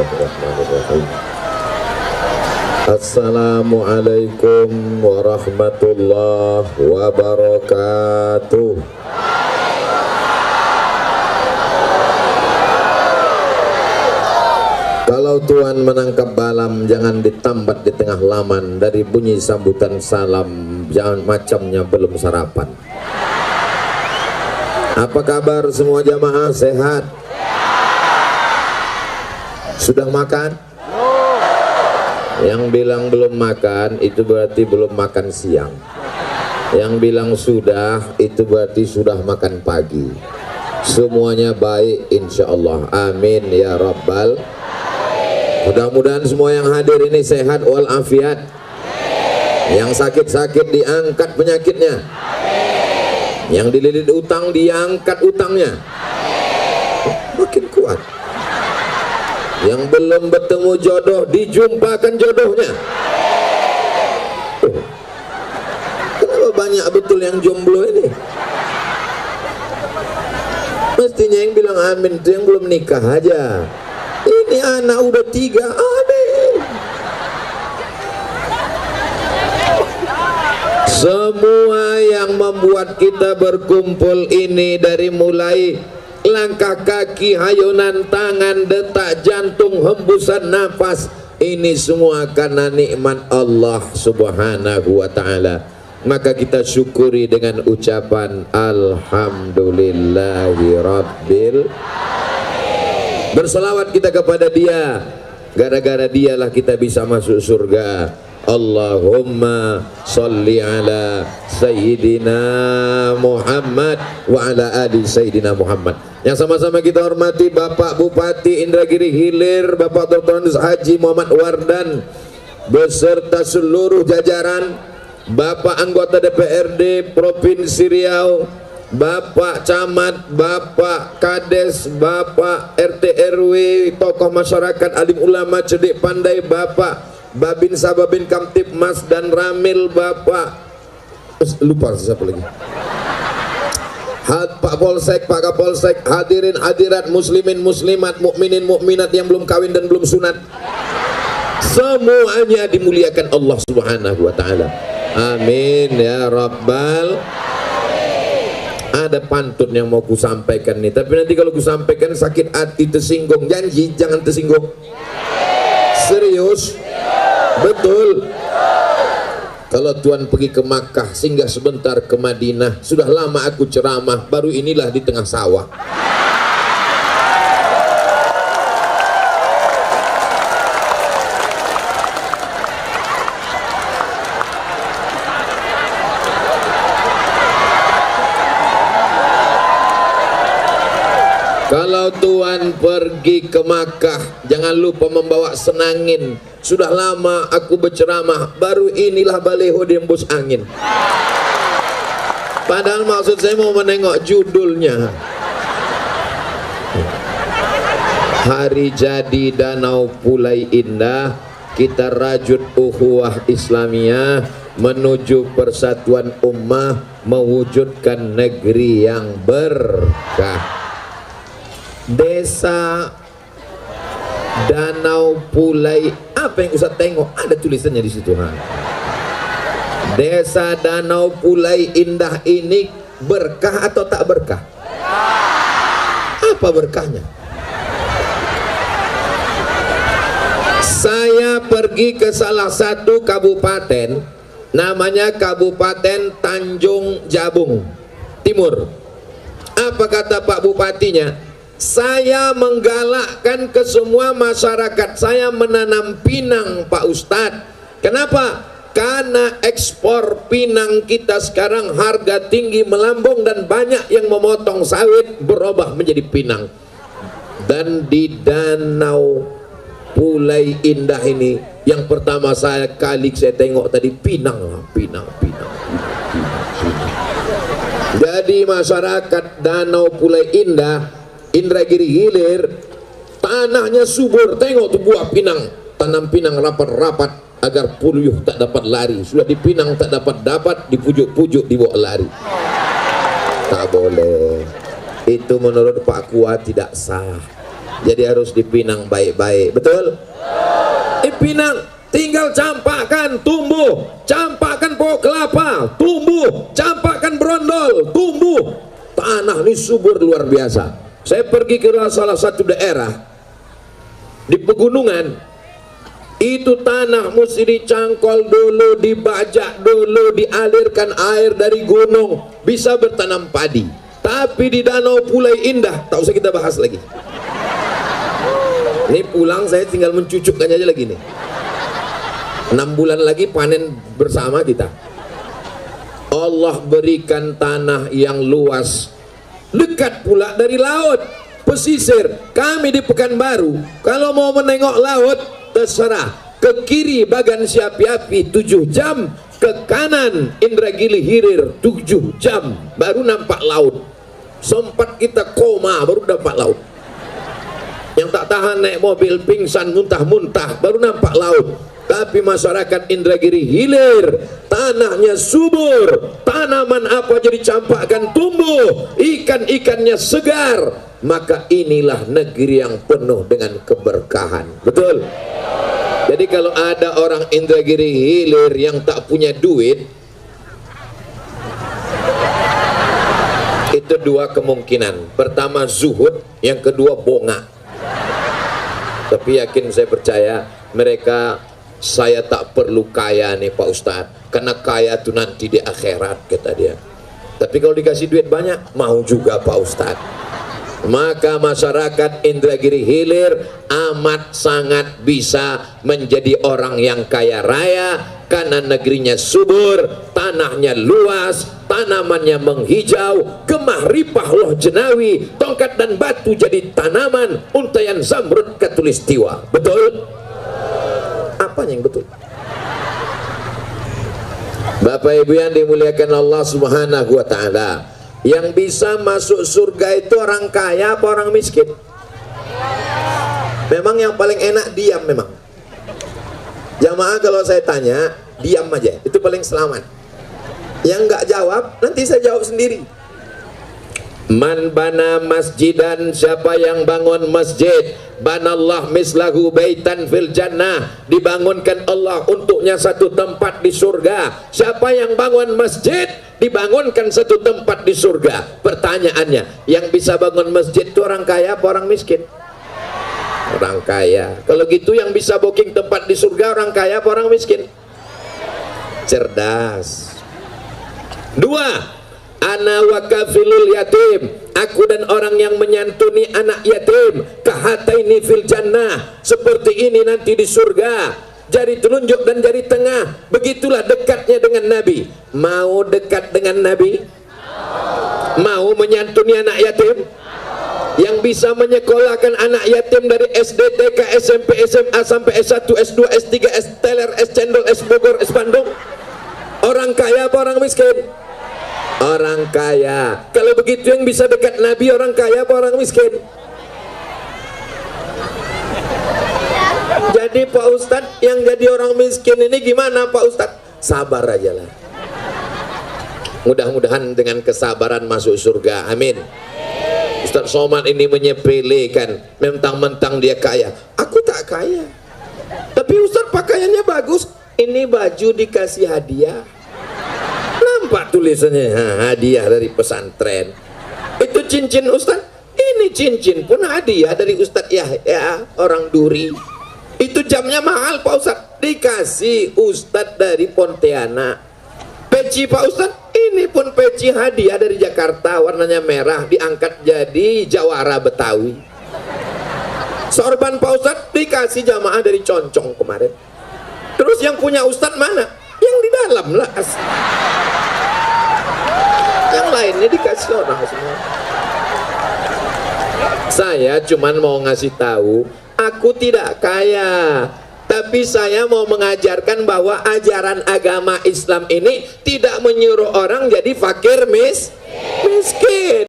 Bismillahirrahmanirrahim. Assalamualaikum warahmatullahi wabarakatuh. Kalau Tuhan menangkap balam, jangan ditambat di tengah laman. Dari bunyi sambutan salam, jangan macamnya belum sarapan. Apa kabar semua jamaah? Sehat? Sudah makan? Yang bilang belum makan itu berarti belum makan siang. Yang bilang sudah itu berarti sudah makan pagi. Semuanya baik insya Allah. Amin ya rabbal. Mudah-mudahan semua yang hadir ini sehat walafiat. Yang sakit-sakit diangkat penyakitnya. Yang dililit utang diangkat utangnya. Makin kuat. Yang belum bertemu jodoh dijumpakan jodohnya. Kenapa banyak betul yang jomblo ini? Mestinya yang bilang amin itu yang belum nikah aja. Ini anak udah 3, amin. Semua yang membuat kita berkumpul ini, dari mulai langkah kaki, hayunan tangan, detak jantung, hembusan nafas, ini semua karena nikmat Allah subhanahu wa ta'ala. Maka kita syukuri dengan ucapan Alhamdulillahi Rabbil. Berselawat kita kepada Dia. Gara-gara Dialah kita bisa masuk surga. Allahumma salli ala Sayyidina Muhammad wa ala ali Sayyidina Muhammad. Yang sama-sama kita hormati Bapak Bupati Indragiri Hilir, Bapak Dr. Haji Muhammad Wardan beserta seluruh jajaran, Bapak anggota DPRD Provinsi Riau, Bapak Camat, Bapak Kades, Bapak RT RW, tokoh masyarakat, alim ulama, cerdik pandai, Bapak Babin Sababin Kamtipmas dan Ramil, Bapak lupa siapa lagi, Pak Polsek, Pak Kapolsek, hadirin hadirat, muslimin muslimat, mukminin mukminat yang belum kawin dan belum sunat, semuanya dimuliakan Allah subhanahu wa ta'ala. Amin ya rabbal. Ada pantun yang mau ku sampaikan nih, tapi nanti kalau ku sampaikan sakit hati, tersinggung. Janji jangan tersinggung. Serius? Betul. Kalau Tuhan pergi ke Makkah, singgah sebentar ke Madinah. Sudah lama aku ceramah, baru inilah di tengah sawah. Kalau Tuhan pergi ke Makkah, jangan lupa membawa senangin. Sudah lama aku berceramah, baru inilah baleho diembus angin. Padahal maksud saya mau menengok judulnya. Hari jadi Danau Pulai Indah, kita rajut ukhuwah Islamiyah menuju persatuan ummah, mewujudkan negeri yang berkah. Desa Danau Pulai, apa yang Ustaz tengok? Ada tulisannya di situ. Desa Danau Pulai Indah ini berkah atau tak berkah? Apa berkahnya? Saya pergi ke salah satu kabupaten, namanya Kabupaten Tanjung Jabung Timur. Apa kata Pak Bupatinya? Saya menggalakkan ke semua masyarakat saya menanam pinang, Pak Ustadz. Kenapa? Karena ekspor pinang kita sekarang harga tinggi melambung dan banyak yang memotong sawit berubah menjadi pinang. Dan di Danau Pulai Indah ini, yang pertama kali saya tengok tadi pinang. Jadi masyarakat Danau Pulai Indah, Indragiri Hilir, tanahnya subur. Tengok tuh buah pinang, tanam pinang rapat-rapat agar puyuh tak dapat lari. Sudah dipinang tak dapat, dipujuk-pujuk dibawa lari. Tak boleh. Itu menurut Pak Kua tidak sah. Jadi harus dipinang baik-baik, betul? Dipinang, tinggal campakkan tumbuh, campakkan pokok kelapa tumbuh, campakkan brondol tumbuh. Tanah ini subur luar biasa. Saya pergi ke salah satu daerah di pegunungan, itu tanah mesti dicangkol dulu, dibajak dulu, dialirkan air dari gunung, bisa bertanam padi. Tapi di Danau Pulai Indah, tak usah kita bahas lagi. Ini pulang saya tinggal mencucukkan aja lagi nih. 6 bulan lagi panen bersama kita. Allah berikan tanah yang luas, dekat pula dari laut, pesisir. Kami di Pekanbaru, kalau mau menengok laut, terserah. Ke kiri Bagan Siapi-api 7 jam, ke kanan Indragiri Hilir 7 jam, baru nampak laut. Sempat kita koma, baru dapat laut. Yang tak tahan naik mobil, pingsan, muntah-muntah, baru nampak laut. Tapi masyarakat Indragiri Hilir, tanahnya subur, tanaman apa jadi campakkan tumbuh, ikan-ikannya segar. Maka inilah negeri yang penuh dengan keberkahan. Betul? Jadi kalau ada orang Indragiri Hilir yang tak punya duit, itu 2 kemungkinan. Pertama zuhud, yang kedua bongak. Tapi yakin saya percaya mereka, saya tak perlu kaya nih Pak Ustadz, karena kaya itu nanti di akhirat, kata dia. Tapi kalau dikasih duit banyak, mau juga Pak Ustadz. Maka masyarakat Indragiri Hilir amat sangat bisa menjadi orang yang kaya raya, karena negerinya subur, tanahnya luas, tanamannya menghijau, gemah ripah loh jenawi, tongkat dan batu jadi tanaman, untayan zamrud katulistiwa. Betul? Apa yang betul? Bapak Ibu yang dimuliakan Allah Subhanahu wa Ta'ala, yang bisa masuk surga itu orang kaya apa orang miskin? Memang yang paling enak diam memang. Jamaah kalau saya tanya, diam aja, itu paling selamat. Yang nggak jawab, nanti saya jawab sendiri. Man bana masjidan, siapa yang bangun masjid, banallah mislahu baitan fil jannah, dibangunkan Allah untuknya satu tempat di surga. Siapa yang bangun masjid, dibangunkan satu tempat di surga. Pertanyaannya, yang bisa bangun masjid itu orang kaya apa orang miskin? Orang kaya. Kalau gitu yang bisa booking tempat di surga orang kaya apa orang miskin? Cerdas. 2, ana wakafilul yatim, aku dan orang yang menyantuni anak yatim, kahataini fil jannah, seperti ini nanti di surga, jari telunjuk dan jari tengah. Begitulah dekatnya dengan Nabi. Mau dekat dengan Nabi? Mau menyantuni anak yatim? Yang bisa menyekolahkan anak yatim dari SD, TK, SMP, SMA sampai S1, S2, S3, S teler, S cendol, S Bogor, S Bandung. Orang kaya apa orang miskin? Orang kaya. Kalau begitu yang bisa dekat Nabi orang kaya apa orang miskin? Jadi Pak Ustadz, yang jadi orang miskin ini gimana Pak Ustadz? Sabar aja lah. Mudah-mudahan dengan kesabaran masuk surga. Amin. Ustadz Somad ini menyepelekan, mentang-mentang dia kaya. Aku tak kaya, tapi Ustadz pakaiannya bagus. Ini baju dikasih hadiah. Nampak tulisannya, hadiah dari pesantren. Itu cincin Ustadz, ini cincin pun hadiah dari Ustadz Yahya orang Duri. Itu jamnya mahal Pak Ustadz, dikasih Ustadz dari Pontianak. Peci Pak Ustadz, ini pun peci hadiah dari Jakarta, warnanya merah, diangkat jadi jawara Betawi. Sorban Pak Ustadz dikasih jamaah dari Concong kemarin. Terus yang punya Ustadz mana? Yang di dalam lah. Yang lainnya dikasih orang semua. Saya cuman mau ngasih tahu, aku tidak kaya, tapi saya mau mengajarkan bahwa ajaran agama Islam ini tidak menyuruh orang jadi fakir miskin.